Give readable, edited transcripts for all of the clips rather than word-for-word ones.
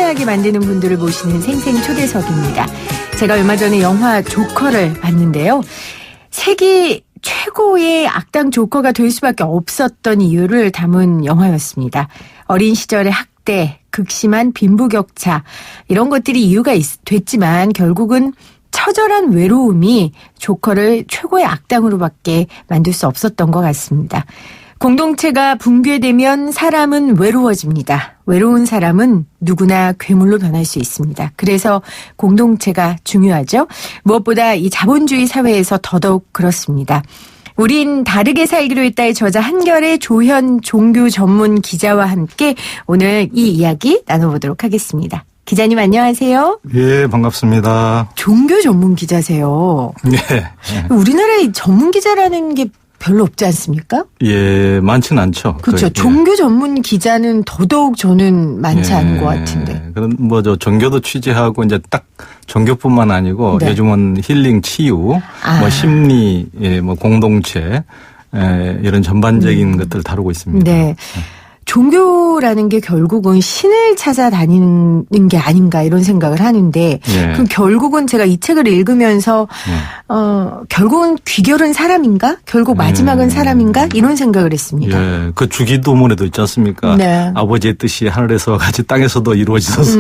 성장하게 만드는 분들을 모시는 생생 초대석입니다. 제가 얼마 전에 영화 조커를 봤는데요. 세계 최고의 악당 조커가 될 수밖에 없었던 이유를 담은 영화였습니다. 어린 시절의 학대, 극심한 빈부격차 이런 것들이 이유가 됐지만 결국은 처절한 외로움이 조커를 최고의 악당으로밖에 만들 수 없었던 것 같습니다. 공동체가 붕괴되면 사람은 외로워집니다. 외로운 사람은 누구나 괴물로 변할 수 있습니다. 그래서 공동체가 중요하죠. 무엇보다 이 자본주의 사회에서 더더욱 그렇습니다. 우린 다르게 살기로 했다의 저자 한결의 조현 종교 전문 기자와 함께 오늘 이 이야기 나눠보도록 하겠습니다. 기자님 안녕하세요. 예, 반갑습니다. 종교 전문 기자세요. 예. 우리나라에 전문 기자라는 게 별로 없지 않습니까? 예, 많지는 않죠. 그렇죠. 종교 전문 기자는 더더욱 저는 많지 않은 것 같은데. 그런 저 종교도 취재하고 이제 딱 종교뿐만 아니고 네. 요즘은 힐링, 치유, 뭐 심리, 뭐 공동체 이런 전반적인 것들을 다루고 있습니다. 네. 종교라는 게 결국은 신을 찾아다니는 게 아닌가 이런 생각을 하는데 그럼 결국은 제가 이 책을 읽으면서 결국은 귀결은 사람인가? 결국 마지막은 사람인가? 이런 생각을 했습니다. 예, 그 주기도문에도 있지 않습니까? 네. 아버지의 뜻이 하늘에서 같이 땅에서도 이루어지소서.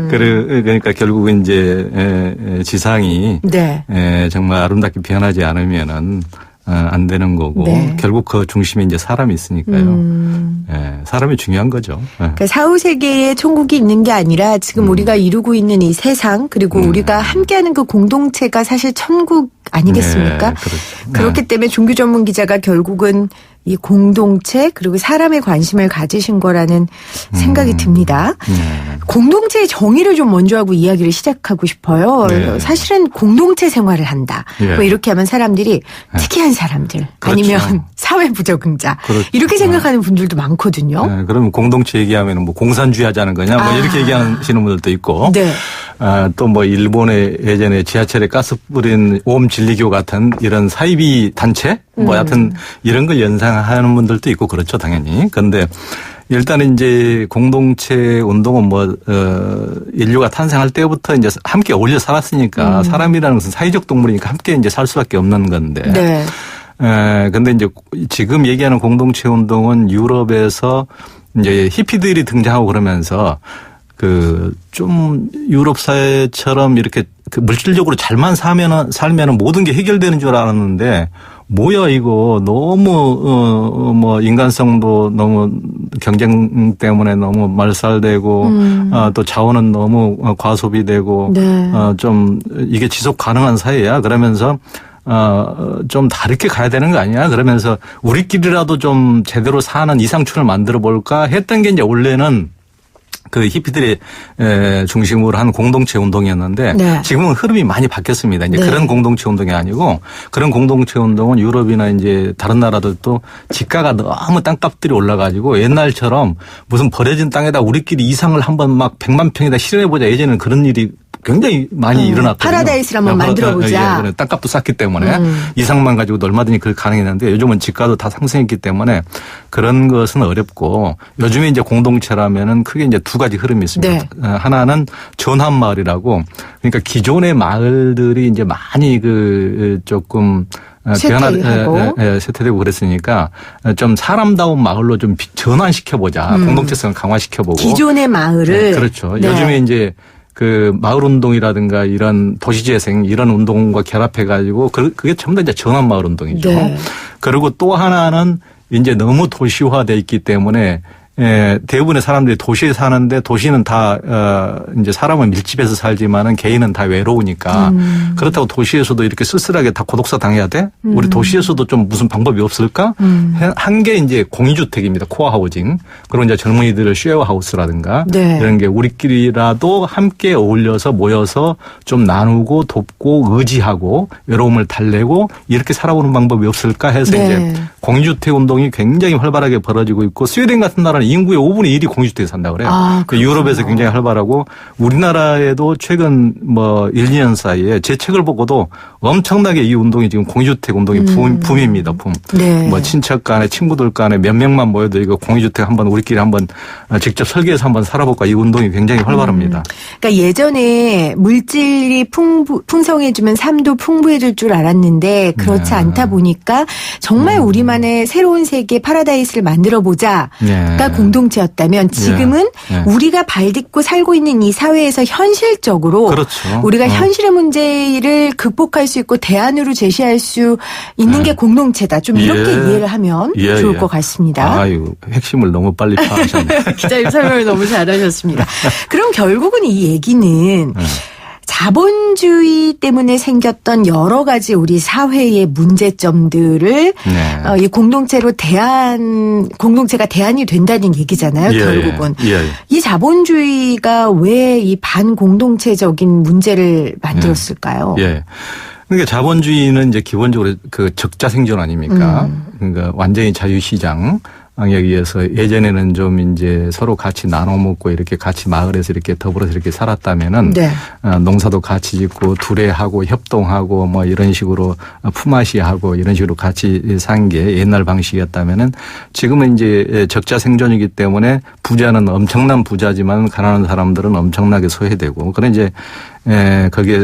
그러니까 결국은 이제 지상이 네. 정말 아름답게 변하지 않으면은 안 되는 거고 네. 결국 그 중심에 이제 사람이 있으니까요. 예, 사람이 중요한 거죠. 그러니까 사후세계에 천국이 있는 게 아니라 지금 우리가 이루고 있는 이 세상 그리고 우리가 함께하는 그 공동체가 사실 천국 아니겠습니까? 네, 그렇죠. 그렇기 때문에 종교 전문 기자가 결국은 이 공동체 그리고 사람에 관심을 가지신 거라는 생각이 듭니다. 공동체의 정의를 좀 먼저 하고 이야기를 시작하고 싶어요. 네. 사실은 공동체 생활을 한다. 뭐 이렇게 하면 사람들이 특이한 사람들 그렇죠. 아니면 사회 부적응자 그렇죠. 이렇게 생각하는 분들도 많거든요. 네, 그러면 공동체 얘기하면 뭐 공산주의 하자는 거냐 뭐 이렇게 얘기하시는 분들도 있고 네. 또 뭐 일본의 예전에 지하철에 가스 뿌린 오험 진리교 같은 이런 사이비 단체 뭐 하여튼 이런 걸 연상하는 분들도 있고 그렇죠 당연히. 그런데 일단은 이제 공동체 운동은 뭐 인류가 탄생할 때부터 이제 함께 어울려 살았으니까 사람이라는 것은 사회적 동물이니까 함께 이제 살 수밖에 없는 건데. 네. 근데 이제 지금 얘기하는 공동체 운동은 유럽에서 이제 히피들이 등장하고 그러면서 좀 유럽 사회처럼 이렇게 물질적으로 잘만 살면은 모든 게 해결되는 줄 알았는데 뭐야 이거 너무 뭐 인간성도 너무 경쟁 때문에 너무 말살되고 또 자원은 너무 과소비되고 네. 좀 이게 지속 가능한 사회야 그러면서 좀 다르게 가야 되는 거 아니야? 그러면서 우리끼리라도 좀 제대로 사는 이상춘을 만들어 볼까 했던 게 이제 원래는 그 히피들의 중심으로 한 공동체 운동이었는데 네. 지금은 흐름이 많이 바뀌었습니다. 이제 네. 그런 공동체 운동이 아니고 그런 공동체 운동은 유럽이나 이제 다른 나라들도 집가가 너무 땅값들이 올라가지고 옛날처럼 무슨 버려진 땅에다 우리끼리 이상을 한번 막 100만 평에다 실현해보자 예전에는 그런 일이 굉장히 많이 일어났거든요. 파라다이스를 한번 만들어보자. 예, 땅값도 쌌기 때문에 이상만 가지고도 얼마든지 그렇게 가능했는데 요즘은 집가도 다 상승했기 때문에 그런 것은 어렵고 요즘에 이제 공동체라면은 크게 이제 두 가지 흐름이 있습니다. 네. 하나는 전환마을이라고 그러니까 기존의 마을들이 이제 많이 조금 쇠퇴되고 그랬으니까 좀 사람다운 마을로 좀 전환시켜보자. 공동체성을 강화시켜보고. 기존의 마을을. 네, 그렇죠. 네. 요즘에 이제 마을 운동이라든가 이런 도시재생 이런 운동과 결합해가지고 그게 전부 다 이제 전환 마을 운동이죠. 네. 그리고 또 하나는 이제 너무 도시화돼 있기 때문에 대부분의 사람들이 도시에 사는데 도시는 다 이제 사람은 밀집해서 살지만은 개인은 다 외로우니까 그렇다고 도시에서도 이렇게 쓸쓸하게 다 고독사 당해야 돼? 우리 도시에서도 좀 무슨 방법이 없을까? 한 게 이제 공유주택입니다. 코어 하우징. 그리고 이제 젊은이들을 쉐어 하우스라든가 네. 이런 게 우리끼리라도 함께 어울려서 모여서 좀 나누고 돕고 의지하고 외로움을 달래고 이렇게 살아오는 방법이 없을까 해서 네. 이제 공유주택 운동이 굉장히 활발하게 벌어지고 있고 스웨덴 같은 나라는 인구의 5분의 1이 공유주택에 산다고 그래요. 유럽에서 굉장히 활발하고 우리나라에도 최근 뭐 1, 2년 사이에 제 책을 보고도 엄청나게 이 운동이 지금 공유주택 운동이 붐입니다. 붐. 네. 뭐 친척 간에 친구들 간에 몇 명만 모여도 이거 공유주택 한번 우리끼리 한번 직접 설계해서 한번 살아볼까 이 운동이 굉장히 활발합니다. 그러니까 예전에 물질이 풍성해지면 삶도 풍부해질 줄 알았는데 그렇지 네. 않다 보니까 정말 우리만의 새로운 세계 파라다이스를 만들어보자가 네. 공동체였다면 지금은 네. 우리가 발딛고 살고 있는 이 사회에서 현실적으로 그렇죠. 우리가 현실의 문제를 극복할 수 있고 대안으로 제시할 수 있는 게 공동체다. 좀 이렇게 이해를 하면 좋을 것 같습니다. 아유, 핵심을 너무 빨리 파악하셨네요. 기자님 설명을 너무 잘하셨습니다. 그럼 결국은 이 얘기는 자본주의 때문에 생겼던 여러 가지 우리 사회의 문제점들을 네. 이 공동체가 대안이 된다는 얘기잖아요. 결국은. 이 자본주의가 왜 이 반공동체적인 문제를 만들었을까요? 예. 그러니까 자본주의는 이제 기본적으로 그 적자 생존 아닙니까? 그러니까 완전히 자유시장. 에 의해서 예전에는 좀 이제 서로 같이 나눠 먹고 이렇게 같이 마을에서 이렇게 더불어서 이렇게 살았다면은 네. 농사도 같이 짓고 두레하고 협동하고 뭐 이런 식으로 품앗이하고 이런 식으로 같이 산 게 옛날 방식이었다면은 지금은 이제 적자 생존이기 때문에 부자는 엄청난 부자지만 가난한 사람들은 엄청나게 소외되고 그런 이제 거기에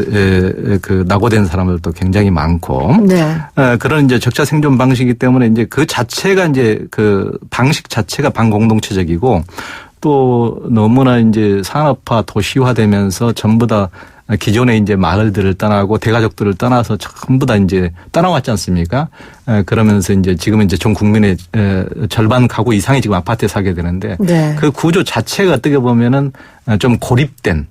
그 낙오된 사람들도 굉장히 많고 네. 그런 이제 적자 생존 방식이기 때문에 이제 그 자체가 이제 그 방식 자체가 반공동체적이고 또 너무나 이제 산업화 도시화되면서 전부 다 기존의 이제 마을들을 떠나고 대가족들을 떠나서 전부 다 이제 떠나왔지 않습니까? 그러면서 이제 지금은 이제 전 국민의 절반 가구 이상이 지금 아파트에 살게 되는데 네. 그 구조 자체가 어떻게 보면은 좀 고립된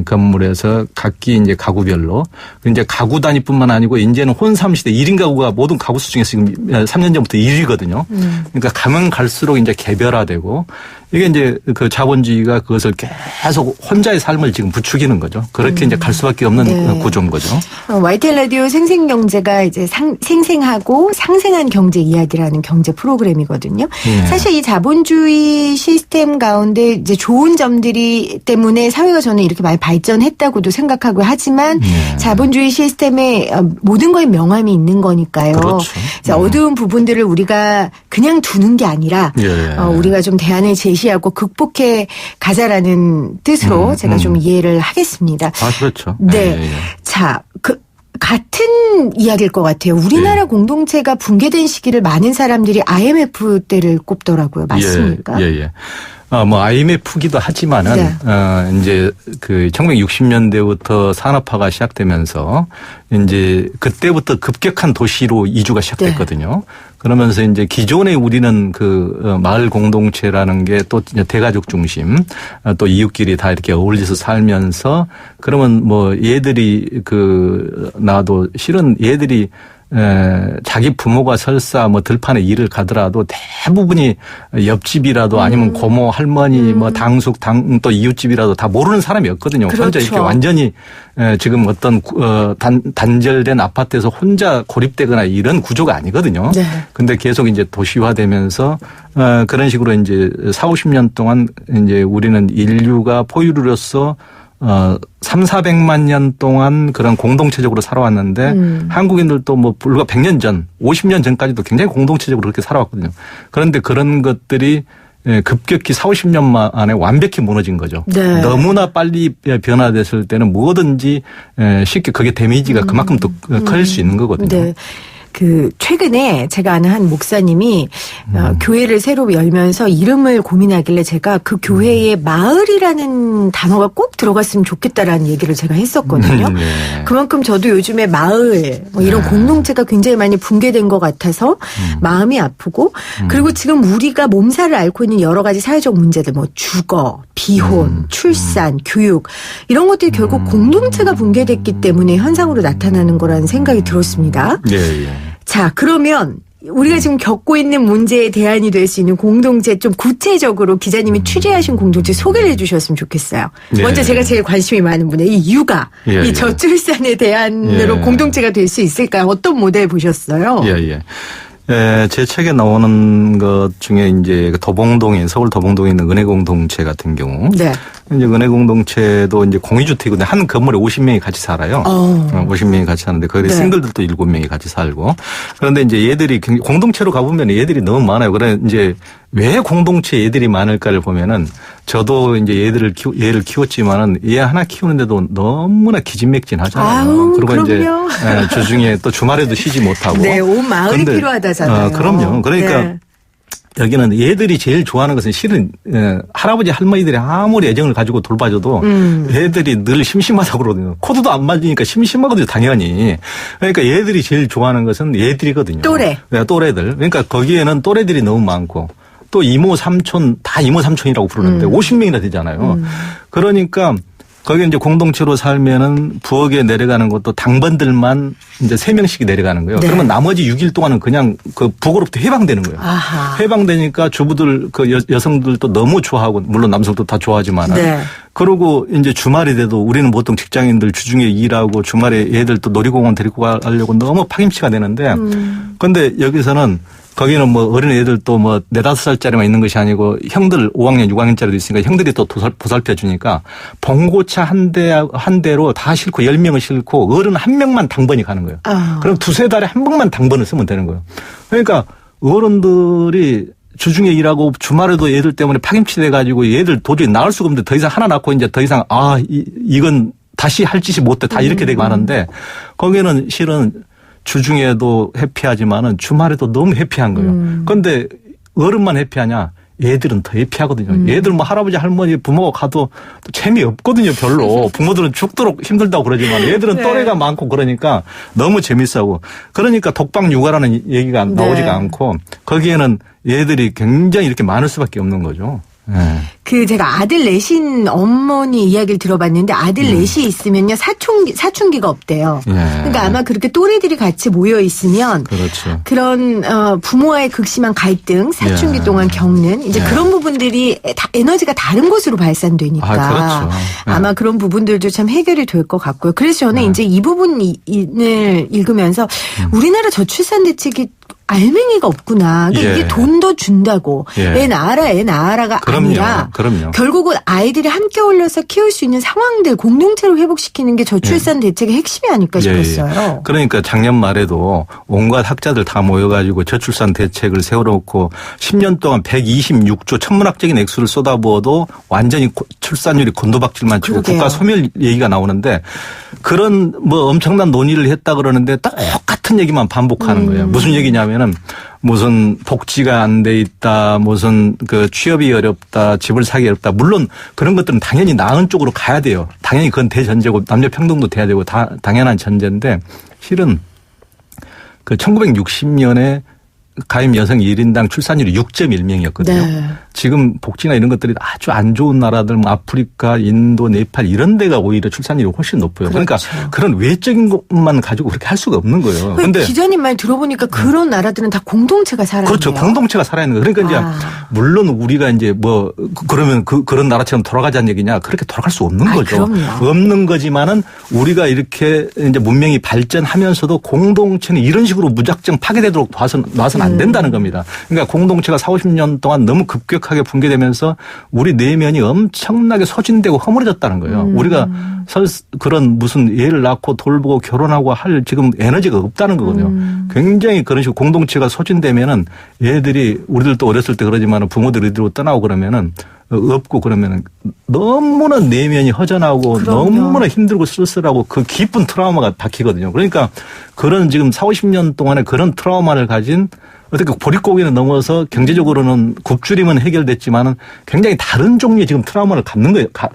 건물에서 각기 이제 가구별로 이제 가구 단위뿐만 아니고 이제는 혼삼 시대 1인 가구가 모든 가구 수 중에서 지금 3년 전부터 1위거든요. 그러니까 가면 갈수록 이제 개별화되고 이게 이제 그 자본주의가 그것을 계속 혼자의 삶을 지금 부추기는 거죠. 그렇게 이제 갈 수밖에 없는 네. 구조인 거죠. YTN 라디오 생생경제가 이제 생생하고 상생한 경제 이야기라는 경제 프로그램이거든요. 네. 사실 이 자본주의 시스템 가운데 이제 좋은 점들이 때문에 사회가 저는 이렇게 많이 발전했다고도 생각하고 하지만 네. 자본주의 시스템에 모든 거에 명암이 있는 거니까요. 그렇죠. 이제 어두운 부분들을 우리가 그냥 두는 게 아니라 우리가 좀 대안을 제시하고 극복해 가자라는 뜻으로 제가 좀 이해를 하겠습니다. 아, 그렇죠. 네. 자, 같은 이야기일 것 같아요. 우리나라 공동체가 붕괴된 시기를 많은 사람들이 IMF 때를 꼽더라고요. 맞습니까? 예. 뭐 IMF기도 하지만은 네. 이제 그 1960년대부터 산업화가 시작되면서 이제 그때부터 급격한 도시로 이주가 시작됐거든요. 네. 그러면서 이제 기존에 우리는 그 마을 공동체라는 게 또 대가족 중심 또 이웃끼리 다 이렇게 어울려서 살면서 그러면 뭐 얘들이 나도 실은 얘들이 자기 부모가 설사 뭐 들판에 일을 가더라도 대부분이 옆집이라도 아니면 고모 할머니 뭐 당숙 또 이웃집이라도 다 모르는 사람이었거든요. 그렇죠. 혼자 이렇게 완전히 지금 어떤 단절된 아파트에서 혼자 고립되거나 이런 구조가 아니거든요. 네. 근데 계속 이제 도시화되면서 그런 식으로 이제 40-50년 동안 이제 우리는 인류가 포유류로서 300-400만 년 동안 그런 공동체적으로 살아왔는데 한국인들도 뭐 불과 100년 전, 50년 전까지도 굉장히 공동체적으로 그렇게 살아왔거든요. 그런데 그런 것들이 급격히 40-50년 만에 완벽히 무너진 거죠. 네. 너무나 빨리 변화됐을 때는 뭐든지 쉽게 그게 데미지가 그만큼 또 클 수 있는 거거든요. 네. 최근에 제가 아는 한 목사님이 교회를 새로 열면서 이름을 고민하길래 제가 그 교회에 마을이라는 단어가 꼭 들어갔으면 좋겠다라는 얘기를 제가 했었거든요. 네. 그만큼 저도 요즘에 마을 뭐 이런 공동체가 굉장히 많이 붕괴된 것 같아서 마음이 아프고 그리고 지금 우리가 몸살을 앓고 있는 여러 가지 사회적 문제들 뭐 주거, 비혼, 출산, 교육 이런 것들이 결국 공동체가 붕괴됐기 때문에 현상으로 나타나는 거라는 생각이 들었습니다. 예. 자, 그러면 우리가 지금 겪고 있는 문제에 대안이 될 수 있는 공동체 좀 구체적으로 기자님이 취재하신 공동체 소개를 해 주셨으면 좋겠어요. 네. 먼저 제가 제일 관심이 많은 분야 이 육아, 이 저출산의 대안으로 공동체가 될 수 있을까요? 어떤 모델 보셨어요? 예. 제 책에 나오는 것 중에 이제 도봉동에 서울 도봉동에 있는 은혜공동체 같은 경우, 네. 이제 은혜공동체도 이제 공유주택인데 한 건물에 50명이 같이 살아요. 50명이 같이 사는데 거기 네. 싱글들도 7명이 같이 살고. 그런데 이제 얘들이 공동체로 가보면 얘들이 너무 많아요. 그래 이제 왜 공동체 얘들이 많을까를 보면은 저도 이제 얘를 키웠지만은 얘 하나 키우는데도 너무나 기진맥진하잖아요. 아우, 그리고 그럼요. 이제 주중에 또 주말에도 쉬지 못하고. 네, 온 마을이 근데, 필요하다잖아요. 그럼요. 그러니까 네. 여기는 얘들이 제일 좋아하는 것은 실은 할아버지 할머니들이 아무리 애정을 가지고 돌봐줘도 얘들이 늘 심심하다고 그러거든요. 코드도 안 맞으니까 심심하거든요. 당연히. 그러니까 얘들이 제일 좋아하는 것은 얘들이거든요. 또래. 네, 또래들. 그러니까 거기에는 또래들이 너무 많고 또 이모 삼촌 다 이모 삼촌이라고 부르는데 50명이나 되잖아요. 그러니까 거기 이제 공동체로 살면은 부엌에 내려가는 것도 당번들만 이제 3명씩이 내려가는 거예요. 네. 그러면 나머지 6일 동안은 그냥 그 부엌으로부터 해방되는 거예요. 아하. 해방되니까 주부들 그 여성들도 너무 좋아하고 물론 남성도 다 좋아하지만 네. 그러고 이제 주말이 돼도 우리는 보통 직장인들 주중에 일하고 주말에 애들 또 놀이공원 데리고 가려고 너무 파김치가 되는데 근데 여기서는 거기는 뭐 어린 애들 또 뭐 4-5살짜리만 있는 것이 아니고 형들 5학년, 6학년짜리도 있으니까 형들이 또 보살펴 주니까 봉고차 한 대로 다 싣고 10명을 싣고 어른 1명만 당번이 가는 거예요. 그럼 2-3달에 한 번만 당번을 쓰면 되는 거예요. 그러니까 어른들이 주중에 일하고 주말에도 애들 때문에 파김치 돼가지고 애들 도저히 낳을 수가 없는데 더 이상 하나 낳고 이제 더 이상 이건 다시 할 짓이 못돼 다 이렇게 되고 하는데 거기는 실은 주중에도 해피하지만은 주말에도 너무 해피한 거예요. 그런데 어른만 해피하냐? 애들은 더 해피하거든요. 애들 뭐 할아버지 할머니 부모가 가도 또 재미없거든요. 별로. 부모들은 죽도록 힘들다고 그러지만 애들은 네. 또래가 많고 그러니까 너무 재밌어하고 그러니까 독방 육아라는 얘기가 나오지가 네. 않고 거기에는 애들이 굉장히 이렇게 많을 수밖에 없는 거죠. 네. 제가 아들 넷인 어머니 이야기를 들어봤는데 아들 넷이 있으면요 사춘기가 없대요. 예. 그러니까 아마 그렇게 또래들이 같이 모여 있으면 그렇죠. 그런 부모와의 극심한 갈등 사춘기 예. 동안 겪는 이제 예. 그런 부분들이 다 에너지가 다른 곳으로 발산되니까 그렇죠. 예. 아마 그런 부분들도 참 해결이 될 것 같고요. 그래서 저는 이제 이 부분을 읽으면서 우리나라 저출산 대책이 알맹이가 없구나. 그러니까 예. 이게 돈 더 준다고 예. 애 낳아라가 아니라 그럼요. 결국은 아이들이 함께 어울려서 키울 수 있는 상황들 공동체로 회복시키는 게 저출산 대책의 핵심이 아닐까 싶었어요. 예. 그러니까 작년 말에도 온갖 학자들 다 모여가지고 저출산 대책을 세워놓고 10년 동안 126조 천문학적인 액수를 쏟아부어도 완전히 출산율이 곤두박질만 치고 그러게요. 국가 소멸 얘기가 나오는데 그런 뭐 엄청난 논의를 했다 그러는데 똑같은 얘기만 반복하는 거예요. 무슨 얘기냐면은 무슨 복지가 안 돼 있다, 무슨 그 취업이 어렵다, 집을 사기 어렵다. 물론 그런 것들은 당연히 나은 쪽으로 가야 돼요. 당연히 그건 대전제고 남녀 평등도 돼야 되고 다 당연한 전제인데 실은 그 1960년에 가임 여성 1인당 출산율이 6.1명이었거든요. 네. 지금 복지나 이런 것들이 아주 안 좋은 나라들, 뭐 아프리카, 인도, 네팔 이런 데가 오히려 출산율이 훨씬 높아요. 그러니까 그렇죠. 그런 외적인 것만 가지고 그렇게 할 수가 없는 거예요. 근데 기자님 말 들어보니까 그런 나라들은 다 공동체가 살아요. 그렇죠. 공동체가 살아있는 거예요. 그러니까 이제 물론 우리가 이제 뭐 그러면 그런 나라처럼 돌아가자는 얘기냐? 그렇게 돌아갈 수 없는 거죠. 그럼요. 없는 거지만은 우리가 이렇게 이제 문명이 발전하면서도 공동체는 이런 식으로 무작정 파괴되도록 놔서는 안 된다는 겁니다. 그러니까 공동체가 40-50년 동안 너무 급격하게 붕괴되면서 우리 내면이 엄청나게 소진되고 허물어졌다는 거예요. 우리가 그런 무슨 애를 낳고 돌보고 결혼하고 할 지금 에너지가 없다는 거거든요. 굉장히 그런 식으로 공동체가 소진되면은 애들이 우리들도 어렸을 때 그러지만 부모들이 어디로 떠나고 그러면은 없고 그러면은 너무나 내면이 허전하고 그럼요. 너무나 힘들고 쓸쓸하고 그 깊은 트라우마가 박히거든요. 그러니까 그런 지금 40-50년 동안에 그런 트라우마를 가진 어떻게 보릿고개는 넘어서 경제적으로는 굽주림은 해결됐지만은 굉장히 다른 종류의 지금 트라우마를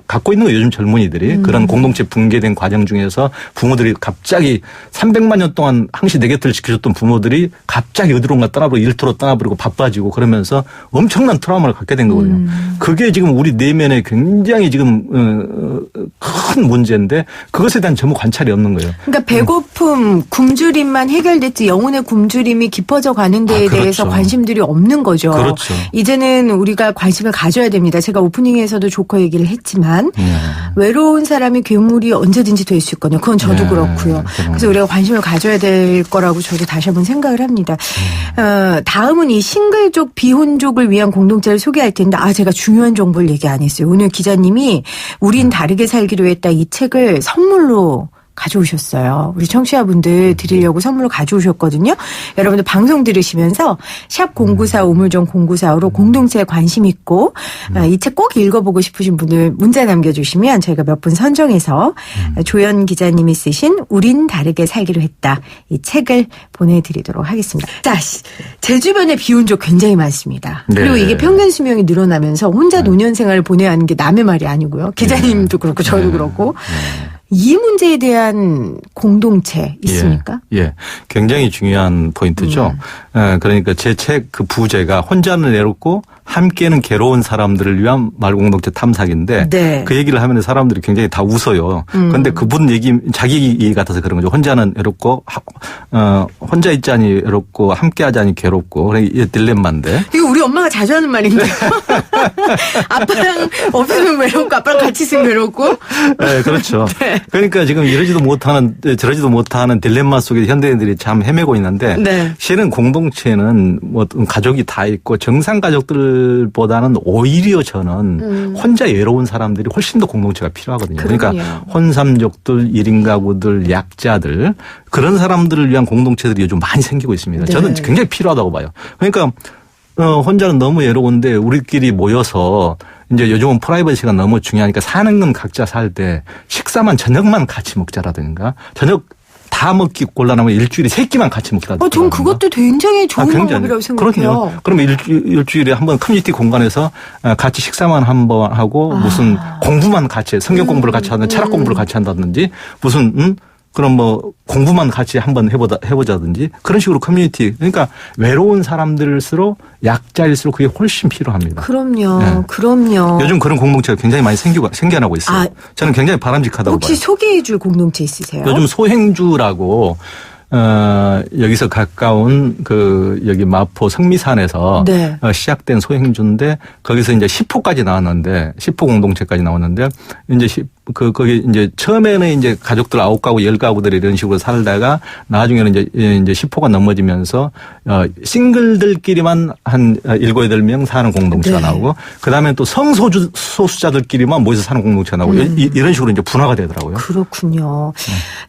갖고 있는 거예요. 요즘 젊은이들이. 그런 공동체 붕괴된 과정 중에서 부모들이 갑자기 300만 년 동안 항시 내 곁을 지켜줬던 부모들이 갑자기 어디론가 떠나버리고 일터로 떠나버리고 바빠지고 그러면서 엄청난 트라우마를 갖게 된 거거든요. 그게 지금 우리 내면에 굉장히 지금 큰 문제인데 그것에 대한 전무 관찰이 없는 거예요. 그러니까 배고픔, 굶주림만 해결됐지 영혼의 굶주림이 깊어져 가는 데에 문제에 그렇죠. 대해서 관심들이 없는 거죠. 그렇죠. 이제는 우리가 관심을 가져야 됩니다. 제가 오프닝에서도 조커 얘기를 했지만 외로운 사람이 괴물이 언제든지 될 수 있거든요. 그건 저도 그렇고요. 그래서 우리가 관심을 가져야 될 거라고 저도 다시 한번 생각을 합니다. 다음은 이 싱글족 비혼족을 위한 공동체를 소개할 텐데 제가 중요한 정보를 얘기 안 했어요. 오늘 기자님이 우린 다르게 살기로 했다 이 책을 선물로 가져오셨어요. 우리 청취자분들 드리려고 선물로 가져오셨거든요. 여러분들 방송 들으시면서 샵 094 우물정 0945로 공동체에 관심 있고 이 책 꼭 읽어보고 싶으신 분들 문자 남겨주시면 저희가 몇 분 선정해서 조연 기자님이 쓰신 우린 다르게 살기로 했다 이 책을 보내드리도록 하겠습니다. 자, 제 주변에 비혼족 굉장히 많습니다. 네. 그리고 이게 평균 수명이 늘어나면서 혼자 노년 생활을 보내야 하는 게 남의 말이 아니고요. 기자님도 그렇고 저도 그렇고. 이 문제에 대한 공동체 있습니까? 예. 굉장히 중요한 포인트죠. 그러니까 제 책 그 부제가 혼자는 외롭고 함께는 괴로운 사람들을 위한 말공동체 탐사기인데 네. 그 얘기를 하면 사람들이 굉장히 다 웃어요. 그런데 그분 얘기 자기 얘기 같아서 그런 거죠. 혼자는 외롭고 혼자 있자니 외롭고 함께하자니 괴롭고 그래 이게 딜레마인데. 이거 우리 엄마가 자주 하는 말인데요. 아빠랑 없으면 외롭고 아빠랑 같이 있으면 외롭고. 네, 그렇죠. 네. 그러니까 지금 이러지도 못하는 저러지도 못하는 딜레마 속에 현대인들이 참 헤매고 있는데 네. 실은 공동체는 뭐 가족이 다 있고 정상 가족들보다는 오히려 저는 혼자 외로운 사람들이 훨씬 더 공동체가 필요하거든요. 그럼요. 그러니까 혼삼족들, 1인 가구들, 약자들 그런 사람들을 위한 공동체들이 요즘 많이 생기고 있습니다. 네. 저는 굉장히 필요하다고 봐요. 그러니까 혼자는 너무 외로운데 우리끼리 모여서 이제 요즘은 프라이버시가 너무 중요하니까 사는 건 각자 살 때 식사만 저녁만 같이 먹자라든가 저녁 다 먹기 곤란하면 일주일에 3끼만 같이 먹자라든가. 전 그것도 굉장히 좋은 방법이라고 생각해요. 그럼요. 그러면 일주일에 한번 커뮤니티 공간에서 같이 식사만 한번 하고 무슨 공부만 같이 성경 공부를 같이 하든 철학 공부를 같이 한다든지 무슨 그럼 뭐 공부만 같이 한번 해보자든지 그런 식으로 커뮤니티 그러니까 외로운 사람들일수록 약자일수록 그게 훨씬 필요합니다. 그럼요. 네. 그럼요. 요즘 그런 공동체가 굉장히 많이 생겨나고 있어요. 저는 굉장히 바람직하다고 혹시 봐요. 소개해 줄 공동체 있으세요? 요즘 소행주라고 여기서 가까운 여기 마포 성미산에서 네. 시작된 소행주인데 거기서 이제 10호까지 나왔는데 10호 공동체까지 나왔는데 이제 거기 이제 처음에는 이제 가족들 9가구 10가구들이 이런 식으로 살다가 나중에는 이제 10호가 넘어지면서 싱글들끼리만 한 7, 8명 사는 공동체가 네. 나오고 그다음에 또 성소수자들끼리만 모여서 사는 공동체가 나오고 이런 식으로 이제 분화가 되더라고요. 그렇군요.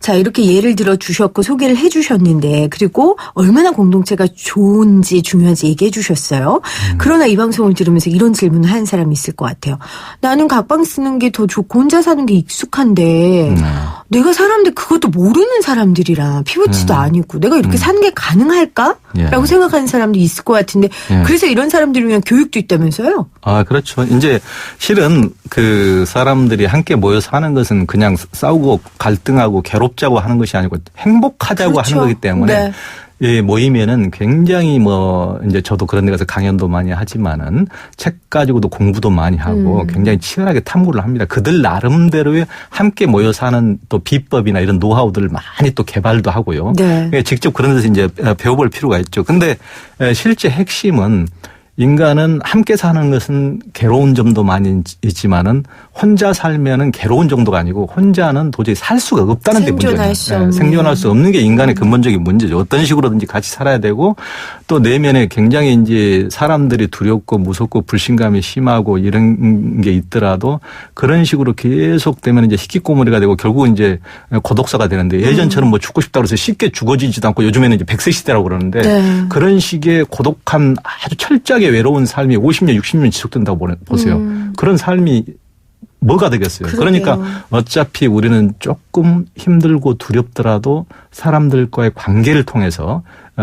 자, 이렇게 예를 들어 주셨고 소개를 해 주셨는데 그리고 얼마나 공동체가 좋은지 중요한지 얘기해 주셨어요. 그러나 이 방송을 들으면서 이런 질문을 하는 사람이 있을 것 같아요. 나는 각방 쓰는 게 더 좋고 혼자 사는 게 익숙한데 내가 사는데 그것도 모르는 사람들이라 피부치도 아니고 내가 이렇게 사는 게 가능할까? 라고 생각하는 사람도 있을 것 같은데 그래서 이런 사람들을 위한 교육도 있다면서요? 그렇죠. 이제 실은 그 사람들이 함께 모여 사는 것은 그냥 싸우고 갈등하고 괴롭자고 하는 것이 아니고 행복하자고 그렇죠. 하는 거기 때문에 네. 예, 모이면은 굉장히 이제 저도 그런 데 가서 강연도 많이 하지만은 책 가지고도 공부도 많이 하고 굉장히 치열하게 탐구를 합니다. 그들 나름대로의 함께 모여 사는 또 비법이나 이런 노하우들을 많이 또 개발도 하고요. 네. 직접 그런 데서 이제 배워볼 필요가 있죠. 근데 실제 핵심은 인간은 함께 사는 것은 괴로운 점도 많이 있지만은 혼자 살면은 괴로운 정도가 아니고 혼자는 도저히 살 수가 없다는 데 문제예요. 생존할 수 없는 게 인간의 근본적인 문제죠. 어떤 식으로든지 같이 살아야 되고 또 내면에 굉장히 이제 사람들이 두렵고 무섭고 불신감이 심하고 이런 게 있더라도 그런 식으로 계속 되면 이제 희귀꼬물이가 되고 결국 이제 고독사가 되는데 예전처럼 뭐 죽고 싶다고 해서 쉽게 죽어지지도 않고 요즘에는 이제 100세 시대라고 그러는데 네. 그런 식의 고독한 아주 철저하게 외로운 삶이 50년, 60년 지속된다고 보세요. 그런 삶이 뭐가 되겠어요. 그러게요. 그러니까 어차피 우리는 조금 힘들고 두렵더라도 사람들과의 관계를 통해서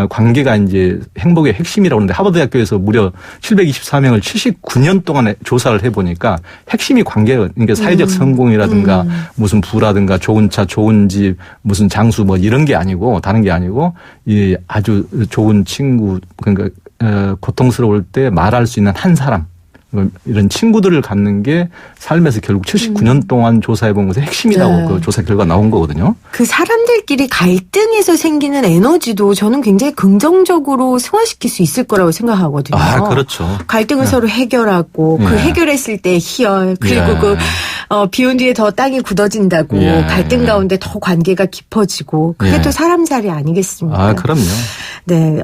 관계가 이제 행복의 핵심이라고 하는데 하버드 학교에서 무려 724명을 79년 동안 조사를 해보니까 핵심이 관계예요. 그러니까 사회적 성공이라든가 무슨 부라든가 좋은 차, 좋은 집, 무슨 장수 뭐 이런 게 아니고 다른 게 아니고 이 아주 좋은 친구 그러니까 고통스러울 때 말할 수 있는 한 사람 이런 친구들을 갖는 게 삶에서 결국 79년 동안 조사해본 것의 핵심이라고 네. 그 조사 결과 나온 거거든요. 그 사람들끼리 갈등에서 생기는 에너지도 저는 굉장히 긍정적으로 승화시킬 수 있을 거라고 생각하거든요. 아, 그렇죠. 갈등을 서로 해결하고 그 해결했을 때 희열 그리고 그 비온 뒤에 더 땅이 굳어진다고 갈등 가운데 더 관계가 깊어지고 그게 또 사람살이 아니겠습니까? 아, 그럼요. 네,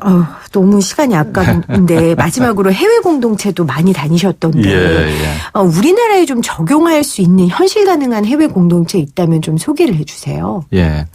너무 시간이 아까운데 마지막으로 해외 공동체도 많이 다니셨던데 우리나라에 좀 적용할 수 있는 현실 가능한 해외 공동체 있다면 좀 소개를 해주세요. 예,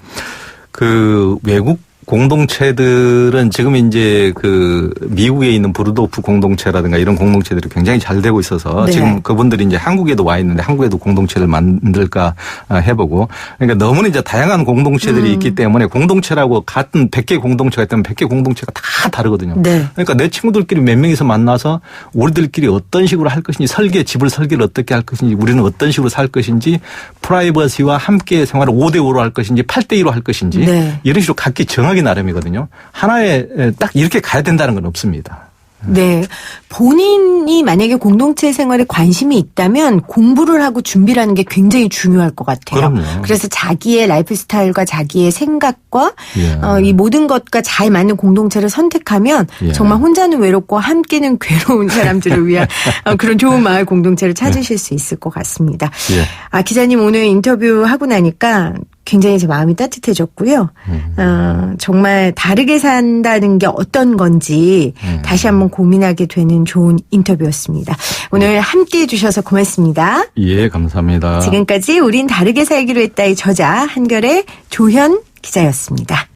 그 외국 공동체들은 지금 이제 그 미국에 있는 브루도프 공동체라든가 이런 공동체들이 굉장히 잘 되고 있어서 지금 그분들이 이제 한국에도 와 있는데 한국에도 공동체를 만들까 해보고 그러니까 너무나 이제 다양한 공동체들이 있기 때문에 공동체라고 같은 100개 공동체가 있다면 100개 공동체가 다 다르거든요. 네. 그러니까 내 친구들끼리 몇 명이서 만나서 우리들끼리 어떤 식으로 할 것인지 집을 설계를 어떻게 할 것인지 우리는 어떤 식으로 살 것인지 프라이버시와 함께 생활을 5대5로 할 것인지 8대2로 할 것인지 이런 식으로 각기 정하기 나름이거든요. 하나에 딱 이렇게 가야 된다는 건 없습니다. 네. 본인이 만약에 공동체 생활에 관심이 있다면 공부를 하고 준비를 하는 게 굉장히 중요할 것 같아요. 그럼요. 그래서 자기의 라이프 스타일과 자기의 생각과 이 모든 것과 잘 맞는 공동체를 선택하면 정말 혼자는 외롭고 함께는 괴로운 사람들을 위한 그런 좋은 마을 공동체를 찾으실 수 있을 것 같습니다. 기자님 오늘 인터뷰하고 나니까 굉장히 제 마음이 따뜻해졌고요. 정말 다르게 산다는 게 어떤 건지 다시 한번 고민하게 되는 좋은 인터뷰였습니다. 오늘 함께해 주셔서 고맙습니다. 예, 감사합니다. 지금까지 우린 다르게 살기로 했다의 저자 한결의 조현 기자였습니다.